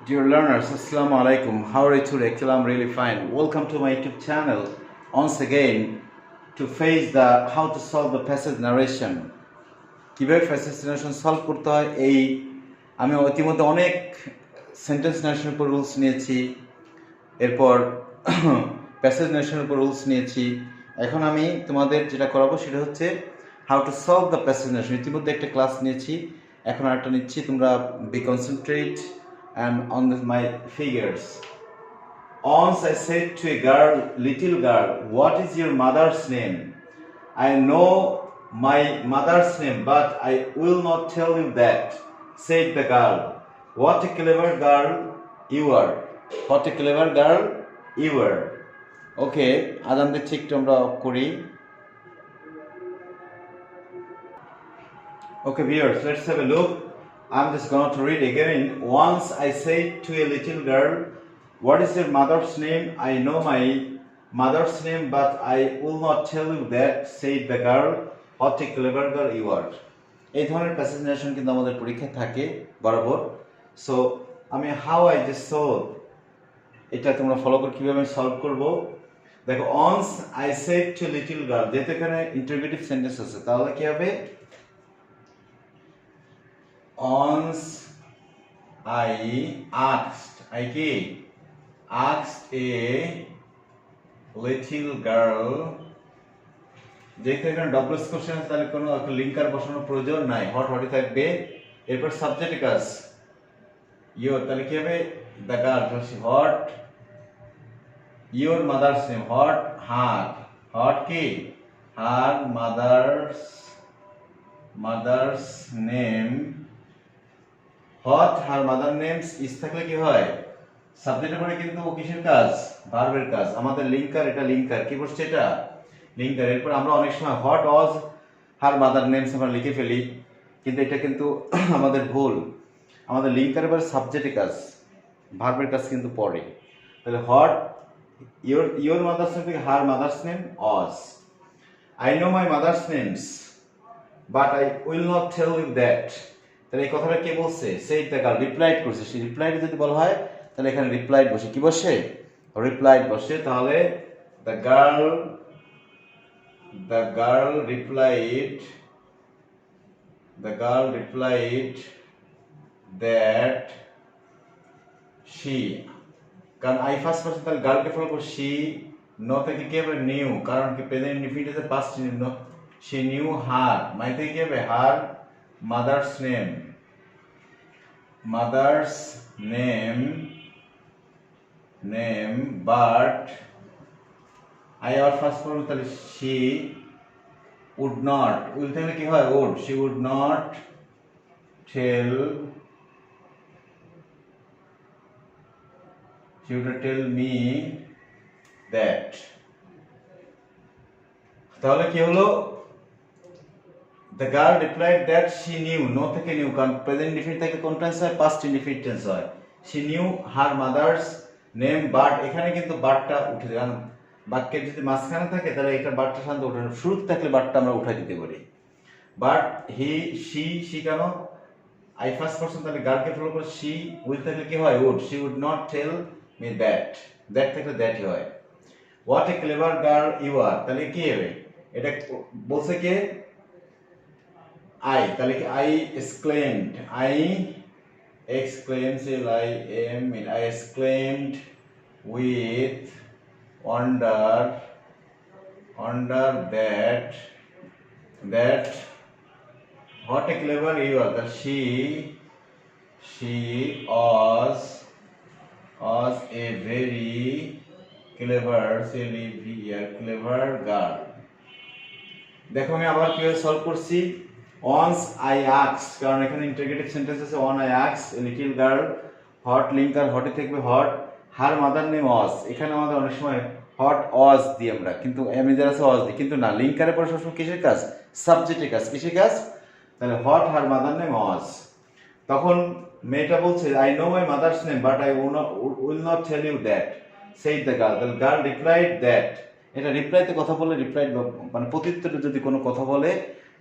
Dear learners, Assalamu alaikum. How are you today? Actually, I'm really fine. Welcome to my YouTube channel once again to face the how to solve the passage narration. কিভাবে passage narration solve করতে হয় এই আমি ইতিমধ্যে অনেক sentence নারেশনের উপর rules নিয়েছি, এরপর প্যাসেজ নারেশনের উপর রুলস নিয়েছি। এখন আমি তোমাদের যেটা করাবো সেটা হচ্ছে how to solve the passage narration. ইতিমধ্যে একটা ক্লাস নিয়েছি, এখন আরেকটা নিচ্ছি। তোমরা be concentrate and on my figures. Once I said to a girl, little girl, what is your mother's name? I know my mother's name, but I will not tell you that, said the girl. What a clever girl you are. What a clever girl you are. Okay, আজান দিচ্ছি, একটু আমরা of করি। Okay, viewers, let's have a look. I'm just going to read again. Once I said to a little girl, what is your mother's name? I know my mother's name, but I will not tell you that, said the girl. What a clever girl you are. এই ধরনের passage narration কিন্তু আমাদের পরীক্ষায় থাকে বরাবর। So আমি how I just solve, এটা তোমরা ফলো করে কিভাবে আমি সলভ করব দেখো। once I said to a little girl, যেহেতু এখানে ইন্টারোগেটিভ সেন্টেন্স আছে, তাহলে কি হবে? Once I asked a little girl, যেহেতু এখানে ডবলস কোশ্চেন আছে তাহলে কোনো লিঙ্কার বসানোর প্রয়োজন নাই, হটই থাকবে। এরপর সাবজেক্ট কাজ ইয়োর, তাহলে কি হবে? The girl, what your mother's name, what her কি her mother's name. What her mother names is থাকলে কি হয়? সাবজেক্টের পরে কিন্তু কিসের কাজ? ভার্বের কাজ। আমাদের লিঙ্কার, এটা লিঙ্কার কি করছে? এটা লিঙ্কার। এরপর আমরা অনেক সময় হট অজ হার মাদার নেমস আমরা লিখে ফেলি, কিন্তু এটা কিন্তু আমাদের ভুল। আমাদের লিঙ্কার এবার সাবজেক্টের কাজ, ভার্বের কাজ কিন্তু পরে। তাহলে হট ইয়োর মাদার্স নেম থেকে her mother's name as. I know my mother's names but I will not tell you that. তাহলে এই কথাটা কে বলছে? সেই দ্য গার্ল রিপ্লাইড করছে। সেই রিপ্লাইড যদি বলা হয় তাহলে এখানে রিপ্লাইড বসে, কি বসে? রিপ্লাইড বসে। তাহলে the girl replied that she, কারণ আই ফার্স্ট পারসন, তাহলে গার্লকে ফলো করে শি। নো থেকে কি হবে? নিউ, কারণ কি present indefinite past no. She knew her, my থেকে কি হবে? Her mother's name, but I আবার ফার্স্ট করব, তাহলে she would not, উইল থেকে কি হয়? would, she would not tell me that। তাহলে কি হলো? The girl replied that she knew, no থেকে knew, কারণ প্রেজেন্ট ইনডিফিনিট থেকে কোন টেন্স হয়? পাস্ট ইনডিফিনিট টেন্স হয়। she knew her mother's name, but এখানে কিন্তু বাটটা উঠে যায়, কারণ বাক্যের যদি মাঝখানে থাকে তাহলে এটা বাটটা শান্ত উঠে না। শুরুতে থাকলে বাটটা আমরা উঠাই দিতে পারি। বাট she কেন? আই ফার্স্ট পারসন, তাহলে গার্লকে ফলো করে she, উইল থাকলে কি হয়? would, she would not tell me that থাকলে দ্যাটই হয়। what a clever girl you are, তাহলে কি হবে? এটা বলছে কে? I, তাহলে কি I exclaimed with wonder that what a clever you are, that she was a very clever girl। দেখো আমি আবার কিভাবে সলভ করছি। once I asked, কারণ এখানে ইন্টারোগেটিভ সেন্টেন্স আছে। on I asked a little girl, what linker, হটে থাকবে what, her mother name was। এখানে আমাদের অনেক সময় হট was দিই আমরা, কিন্তু এমএজার আছে was দিই, কিন্তু না, লিঙ্কারের পরে সবসময় কিসের কাজ? সাবজেক্টের কাজ। কিসের কাজ? তাহলে hot her mother name was। তখন মেয়েটা বলছে I know my mother's name but I will not tell you that, said the girl। তাহলে girl replied that, এটা রিপ্লাইতে কথা বলে, রিপ্লাইড মানে প্রত্যুত্তরে যদি কোনো কথা বলে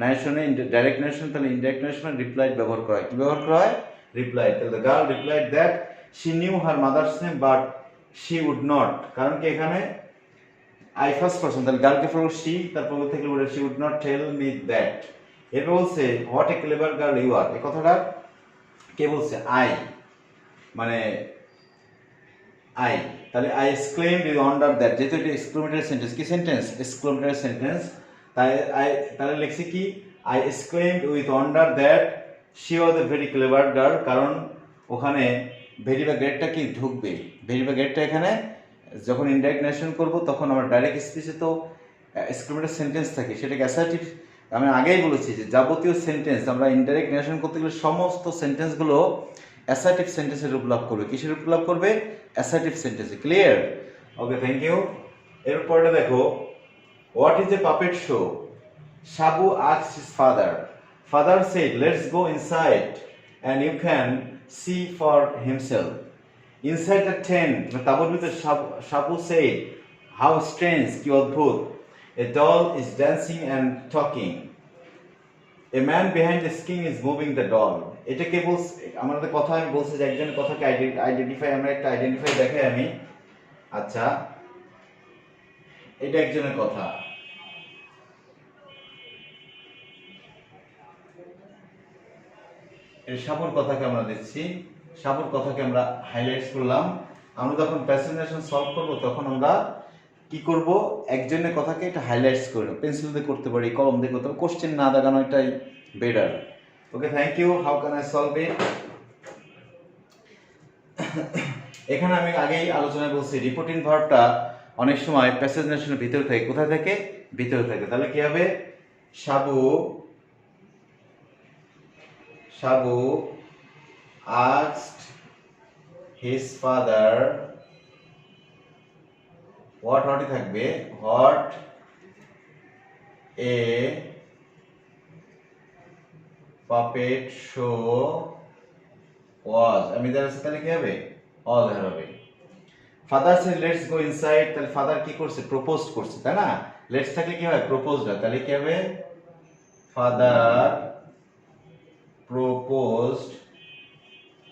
নারেশনে, ডাইরেক্ট নারেশন, তাহলে ইনডাইরেক্ট নারেশনে রিপ্লাইড ব্যবহার করা হয়। কি ব্যবহার করা হয়? রিপ্লাইড। তাহলে the girl replied that she knew her mother's name but she would not, কারণ কি এখানে আই ফার্স্ট পারসন, তাহলে গার্লকে ফর শি, তারপর থেকে বলে she would not tell me that. এরপর বলছে what a clever girl you are, এই কথাটা কে বলছে? আই, মানে আই, তাহলে I exclaimed with wonder that, যেহেতু এটা এক্সক্লেমেটরি সেন্টেন্স, কি সেন্টেন্স? এক্সক্লেমেটরি সেন্টেন্স, তাই তাহলে লিখছি কি I exclaimed with wonder that she was a very clever girl, কারণ ওখানে ভেরি বা গ্রেটটা কি ঢুকবে, ভেরি বা গ্রেটটা এখানে যখন ইনডাইরেক্ট নেশন করব তখন আমার ডাইরেক্ট স্পিচে তো এক্সক্লেমেটরি সেন্টেন্স থাকে, সেটাকে অ্যাসার্টিভ, আমি আগেই বলেছি যে যাবতীয় সেন্টেন্স আমরা ইনডাইরেক্ট নেশন করতে গেলে সমস্ত সেন্টেন্সগুলো অ্যাসার্টিভ সেন্টেন্সের রূপ লাভ করবে, কিসের রূপ লাভ করবে? অ্যাসার্টিভ সেন্টেন্সে। ক্লিয়ার? Okay, thank you. এরপরটা দেখো, what is a puppet show? Shabu asked his father. Father said, let's go inside and you can see for himself. Inside the tent, তাবুর ভিতরে Shabu said, how strange, কি অদ্ভুত, a doll is dancing and talking. A man behind the screen is moving the doll. এটা কে বলছে? আমাদের কথা আমি বলছি যে একজনের কথাকে আইডেন্টিফাই, আমরা একটা আইডেন্টিফাই দেখাই আমি। আচ্ছা, এটা একজনের কথা। এই সাবুর কথাকে আমরা দিচ্ছি, সাবুর কথাকে আমরা হাইলাইটস করলাম। আমরা যখন প্যাসেঞ্জারেশন সলভ করব তখন আমরা কি করব? একজনের কথাকে এটা হাইলাইটস করব, পেন্সিল দিয়ে করতে পারি, কলম দিয়ে করতে পারি, কোশ্চেন না দাগানো এটাই better. Okay, thank you. How can I solve it? এখানে আমি আগেই আলোচনায় বলছি রিপোর্টিং ভার্বটা অনেক সময় প্যাসেঞ্জারেশনের ভিতরে থাকে। কোথায় থাকে? ভিতরে থাকে। তাহলে কি হবে? Shabu asked his father what থাকবে, what a puppet show was, আমি দ্বারা তাহলে কি হবে? all হবে। Father said let's go inside, তাহলে ফাদার কি করছে? প্রপোজ করছে, তাই না? লেটস থাকলে কি হয়? প্রপোজড হয়, তাহলে কি হবে? ফাদার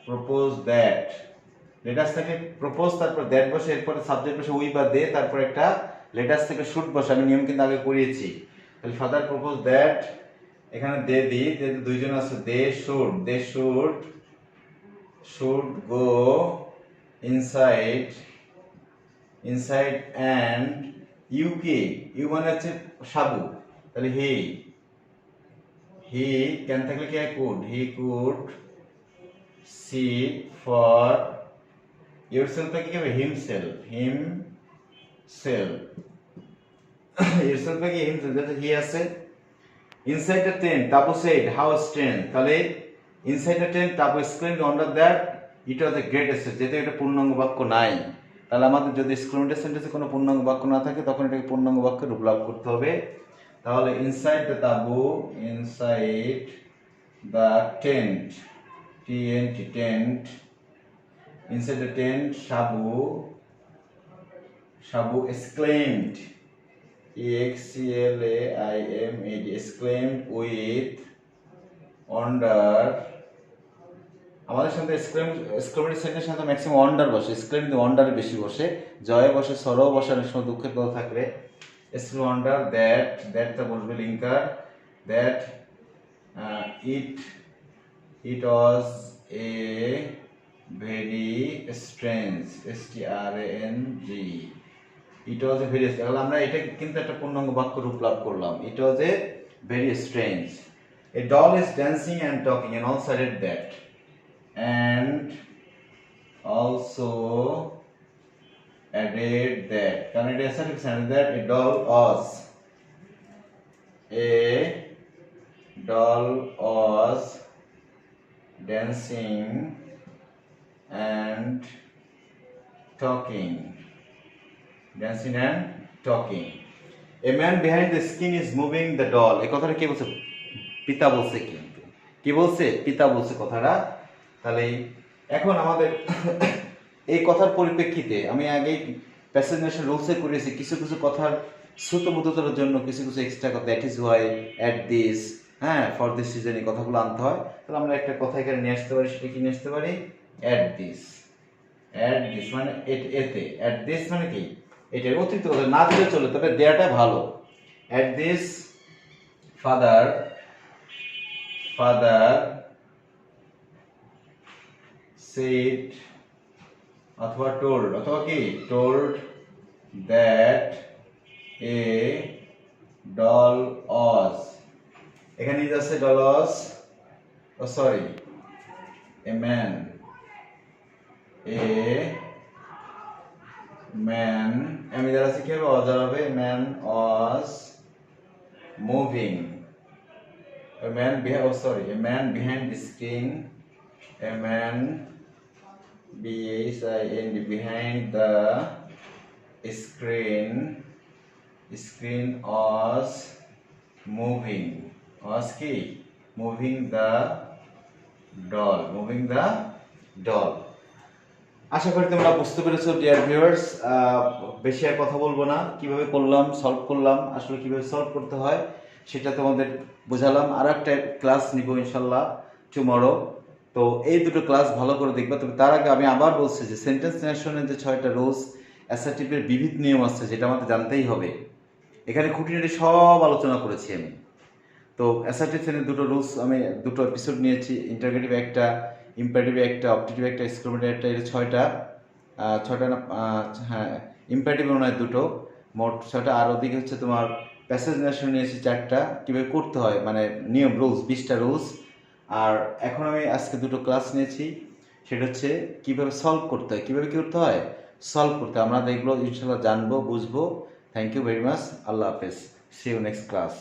proposed that, লেটাস থেকে প্রপোজ, তারপর দ্যাট বসে, এরপরে সাবজেক্ট বসে উই বা দে, তারপর একটা লেটাস থেকে শুড বসে, আমি নিয়ম কিন্তু আগে করিয়েছি। তাহলে ফাদার প্রপোজ দ্যাট, এখানে দে দিই, দুইজন আছে, they should go inside and you মানে হচ্ছে সাবু, তাহলে হি ক্যান থাকলে কি he could see for yourself থেকে কি হবে? himself yourself থেকে himself, যেটা হি আছে। inside the tent, Tabu said how strange, তাহলে inside the tent Tabu exclaimed under that it was a great essence, যেহেতু এটা পূর্ণাঙ্গ বাক্য নাই, তাহলে আমাদের যদি এক্সক্লেমেটরি সেন্টেন্সে কোনো পূর্ণাঙ্গ বাক্য না থাকে তখন এটাকে পূর্ণাঙ্গ বাক্যে রূপ লাভ করতে হবে। তাহলে inside the Tabu, inside the tent, tent, inside the tent Shabu exclaimed, exclaimed, exclaimed with wonder, আমাদের সাথে এক্সক্লেমেটরি সেন্টেন্সের সাথে ম্যাক্সিমাম ওয়ান্ডার বসে, এক্সক্লেম ওয়ান্ডারে বেশি বসে, জয়ে বসে, সরও বসে, অনেক সময় দুঃখের কথা থাকলে এক্সক্লেম ওয়ান্ডার দ্যাটটা বসবে linker, that it was a very strange, strange, it was a very, তাহলে আমরা এটা কিন্তু একটা পূর্ণাঙ্গ বাক্য রূপ লাভ করলাম। it was a very strange, a doll is dancing and talking and also added that, and also added that, কারণ এটা assertive sentence, that a doll was dancing and talking, a man behind the screen is moving the doll, এই কথাটা কে বলছে? পিতা বলছে। কিন্তু কি বলছে? পিতা বলছে কথাটা। তাহলে এখন আমাদের এই কথার পরিপ্রেক্ষিতে আমি আগেই প্যাসেঞ্জারেশন রুলসে করেছি কিছু কথার শ্রুতমধুরতার জন্য কিছু এক্সট্রা কথা, that is Y, at this, হ্যাঁ, ফর দিস সিজন, এই কথাগুলো আনতে হয়। তাহলে আমরা একটা কথা এখানে নিয়ে আসতে পারি, সেটা কি নিয়ে আসতে পারি? অ্যাট দিস, অ্যাট দিস মানে এতে, অ্যাট দিস মানে কি এটার অতিরিক্ত কথা না দিলে চলে, তবে দেয়াটা ভালো। অ্যাট দিস ফাদার said অথবা told অথবা কি told that a doll was, এখানে ইজ আছে doll was, oh sorry, a man আমি যারা আছে কি হবে অজার হবে, a man was moving, a man behind the screen, a man behind the screen was moving the doll। আশা করি তোমরা বুঝতে পেরেছো ডিয়ার ভিউয়ার্স। বেশি আর কথা বলবো না, কিভাবে সলভ করলাম, আসলে কিভাবে সলভ করতে হয় সেটা তোমাদের বোঝালাম। আর একটা ক্লাস নিব ইনশাল্লাহ টুমরো। তো এই দুটো ক্লাস ভালো করে দেখবা। তবে তার আগে আমি আবার বলছি যে সেন্টেন্স নেশনের যে 6টা রুলস, অ্যাসার্টিভের বিবিধ নিয়ম আছে যেটা আমাদের জানতেই হবে। এখানে খুঁটিনাটি সব আলোচনা করেছি আমি। তো অ্যাসার্টিভ সেন্টেন্স দুটো রুলস আমি দুটো এপিসোড নিয়েছি, ইন্টারগেটিভ একটা, ইম্পারেটিভ একটা, অবজেক্টিভ একটা, এক্সক্লেমেটরি একটা, এটা 6টা না, হ্যাঁ ইম্পারেটিভ মনে হয় দুটো, মোট 6টা। আর ওদিকে হচ্ছে তোমার প্যাসেজ নেশন নিয়েছি 4টা, কীভাবে করতে হয় মানে নিয়ম রুলস 20টা রুলস। আর এখন আমি আজকে দুটো ক্লাস নিয়েছি, সেটা হচ্ছে কীভাবে সলভ করতে হয়, কীভাবে কী করতে হয় সলভ করতে হয়। আমরা দেখবো ইনশাল্লাহ, জানবো, বুঝবো। Thank you very much. আল্লাহ হাফেজ। See you next class.